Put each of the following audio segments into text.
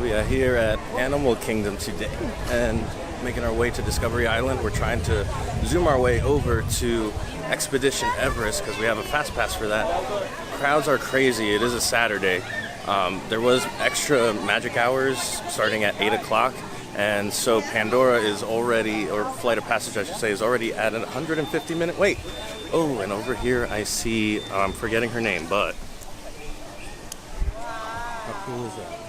We are here at Animal Kingdom today and making our way to Discovery Island. We're trying to zoom our way over to Expedition Everest because we have a fast pass for that. Crowds are crazy. It is a Saturday. There was extra magic hours starting at 8 o'clock, and so Pandora is already, or Flight of Passage I should say, is already at a 150-minute wait. Oh, and over here I see, I'm forgetting her name, but how cool is that?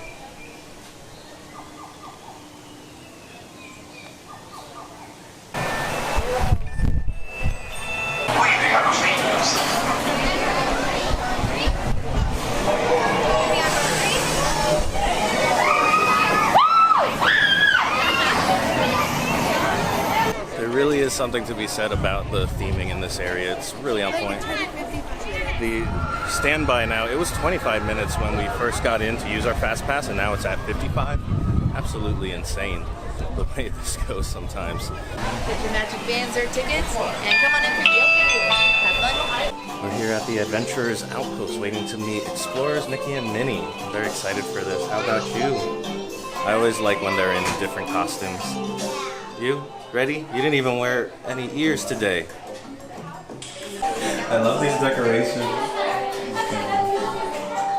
There really is something to be said about the theming in this area. It's really on point. The standby now, it was 25 minutes when we first got in to use our fast pass, and now it's at 55. Absolutely insane the way this goes sometimes. Put your magic bands or tickets and come on in for the open tour. Have fun. We're here at the Adventurers Outpost waiting to meet Explorers Mickey and Minnie. I'm very excited for this. How about you? I always like when they're in different costumes. You? Ready? You didn't even wear any ears today. I love these decorations.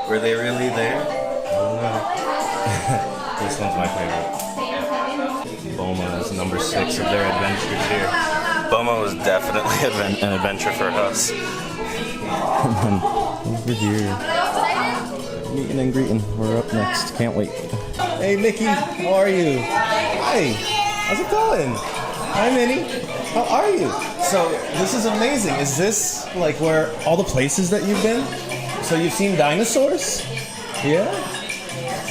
Were they really there? I don't know. This one's my favorite. Boma is number 6 of their adventures here. Boma was definitely an adventure for us. And then over here, meeting and greeting. We're up next. Can't wait. Hey Mickey, how are you? Hi. How's it going? Hi Minnie. How are you? So this is amazing. Is this like where all the places that you've been? So you've seen dinosaurs? Yeah?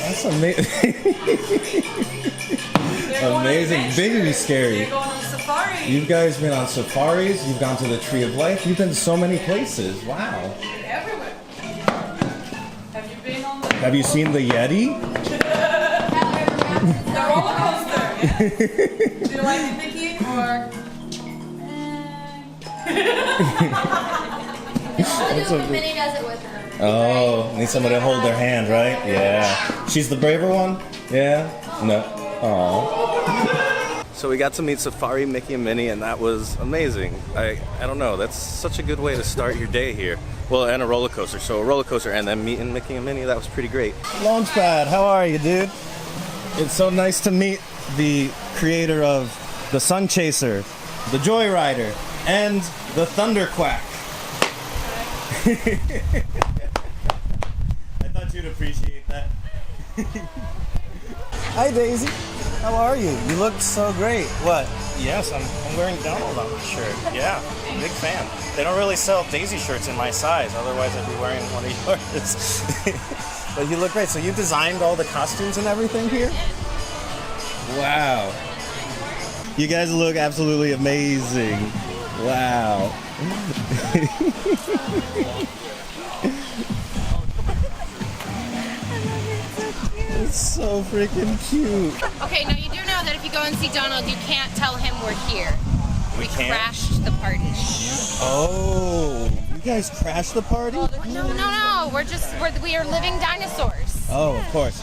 That's amazing. Amazing. Baby scary. You're going on safari. You guys been on safaris, you've gone to the Tree of Life, you've been to so many places. Wow. Everywhere. Have you been on the... Have you seen the Yeti? The roller coaster? Do you like it, Mickey? Or... Minnie does it with her. Oh, need somebody to hold their hand, right? Yeah. She's the braver one? Yeah? No. Aww. So we got to meet Safari Mickey and Minnie, and that was amazing. I don't know, that's such a good way to start your day here. Well, and a roller coaster. So a roller coaster and then meeting Mickey and Minnie, that was pretty great. Launchpad, how are you, dude? It's so nice to meet the creator of the Sun Chaser, the Joyrider, and the Thunder Quack. I thought you'd appreciate that. Hi Daisy, how are you? You look so great. What? Yes, I'm wearing Donald on my shirt. Yeah, big fan. They don't really sell Daisy shirts in my size, otherwise I'd be wearing one of yours. But you look great. So you designed all the costumes and everything here? Wow. You guys look absolutely amazing. Wow. It's so freaking cute. Okay, now you do know that if you go and see Donald, you can't tell him we're here. We can't? Crashed the party. Oh, you guys crashed the party? No. We are living dinosaurs. Oh, of course.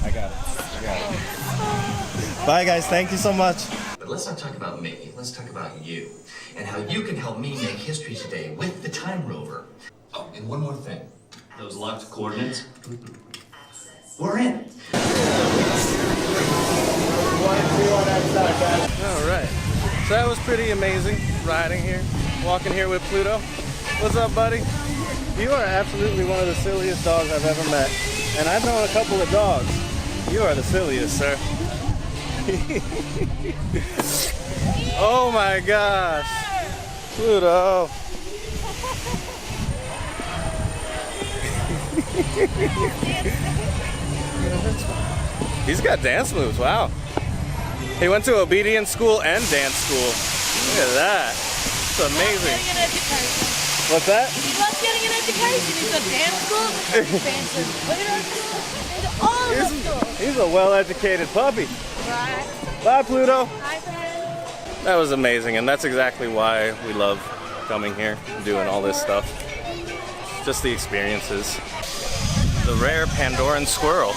I got it. Bye, guys. Thank you so much. But let's not talk about me. Let's talk about you and how you can help me make history today with the Time Rover. Oh, and one more thing. Those locked coordinates. We're in. All right. So that was pretty amazing riding here, walking here with Pluto. What's up, buddy? You are absolutely one of the silliest dogs I've ever met. And I've known a couple of dogs. You are the silliest, sir. Oh my gosh. Pluto. He's got dance moves, wow. He went to obedience school and dance school. Look at that. It's amazing. What's that? He loves getting an education. He's a dance school, all the schools. He's a well-educated puppy. Right. Bye, Pluto. Hi, friend. That was amazing, and that's exactly why we love coming here and doing all this stuff. Just the experiences. The rare Pandoran squirrel.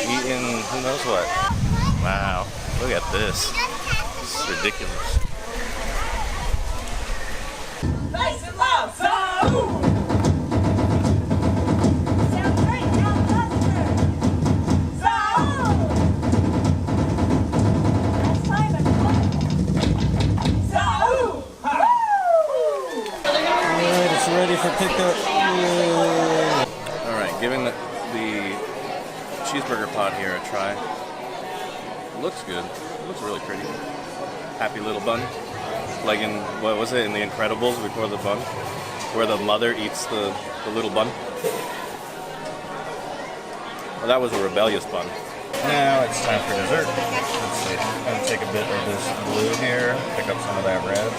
eating who knows what. Wow, look at this. This is ridiculous. Nice and loud. Alright, it's ready for pickup. Alright, giving the cheeseburger pod here a try. It looks good. It looks really pretty. Happy little bun. Like in, what was it, in The Incredibles before the bun? Where the mother eats the little bun. Well, that was a rebellious bun. Now it's time for dessert. Let's see. I'm going to take a bit of this blue here, pick up some of that red.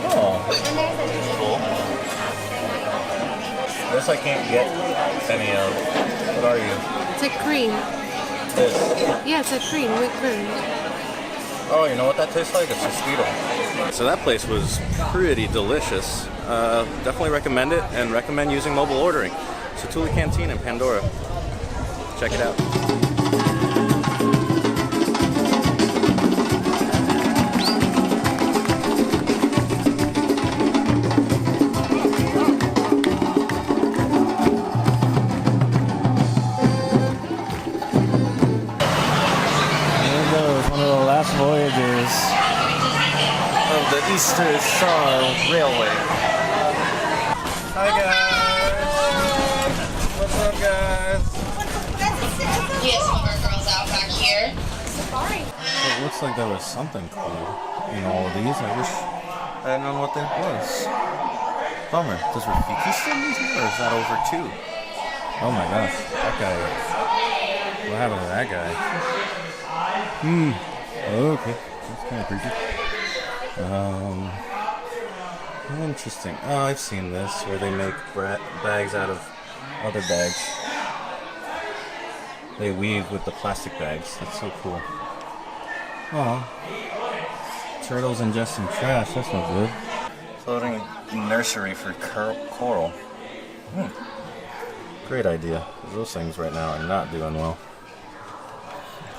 Oh, cool. This I can't get any of. What are you? It's a cream. This. Yeah, it's a cream, whipped cream. Oh, you know what that tastes like? It's a Speedo. So that place was pretty delicious. Definitely recommend it, and recommend using mobile ordering. Satuli Canteen in Pandora. Check it out. Voyages of the Easter Star Railway. Hi guys! What's up guys? Yes, some of our girls out back here. It looks like there was something cool in all of these. I wish I had known what that was. Bummer. Does Rafiki still live here, or is that over too? Oh my gosh, that guy. What happened to that guy? Oh, okay, that's kind of creepy. Interesting. Oh, I've seen this, where they make bags out of other bags. They weave with the plastic bags. That's so cool. Oh, turtles ingesting trash. That's no good. Floating nursery for coral. Great idea. Those things right now are not doing well.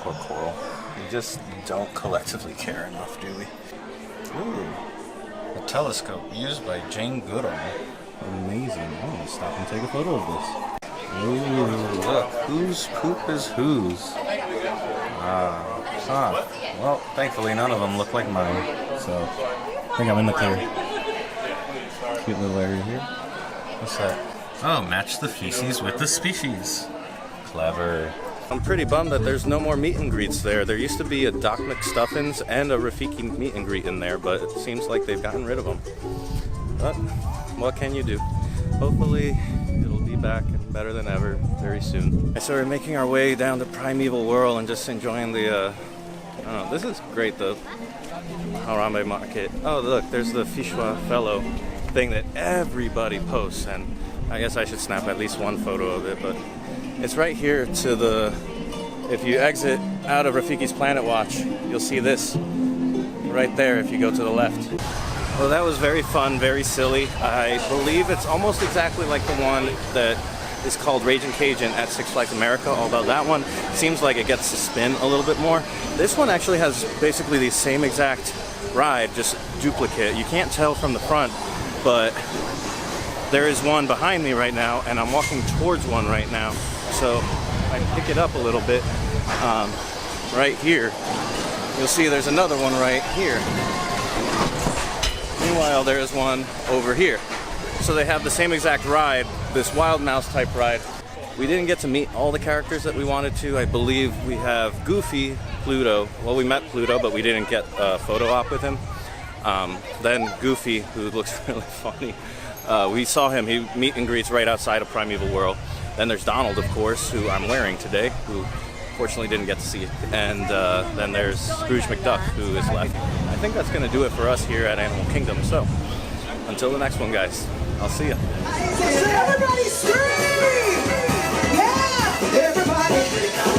Poor coral. We just don't collectively care enough, do we? Ooh, a telescope used by Jane Goodall. Amazing. I'm gonna stop and take a photo of this. Ooh, look, whose poop is whose? Well, thankfully none of them look like mine, so I think I'm in the clear. Cute little area here. What's that? Oh, match the feces with the species. Clever. I'm pretty bummed that there's no more meet and greets there. There used to be a Doc McStuffins and a Rafiki meet and greet in there, but it seems like they've gotten rid of them. But what can you do? Hopefully it'll be back and better than ever very soon. So we're making our way down to Primeval World and just enjoying the, I don't know, this is great, the Harambe Market. Oh look, there's the Fichua Fellow thing that everybody posts, and I guess I should snap at least one photo of it, but it's right here to the, if you exit out of Rafiki's Planet Watch, you'll see this right there if you go to the left. Well, that was very fun, very silly. I believe it's almost exactly like the one that is called Ragin' Cajun at Six Flags America, although that one seems like it gets to spin a little bit more. This one actually has basically the same exact ride, just duplicate. You can't tell from the front, but there is one behind me right now, and I'm walking towards one right now. So I pick it up a little bit right here. You'll see there's another one right here. Meanwhile, there is one over here. So they have the same exact ride, this Wild Mouse type ride. We didn't get to meet all the characters that we wanted to. I believe we have Goofy, Pluto. Well, we met Pluto, but we didn't get a photo op with him. Then Goofy, who looks really funny. We saw him, he meet and greets right outside of Primeval World. Then there's Donald, of course, who I'm wearing today, who fortunately didn't get to see it. And then there's Scrooge McDuck, who is left. I think that's going to do it for us here at Animal Kingdom. So, until the next one, guys, I'll see ya. Everybody scream! Yeah! Everybody!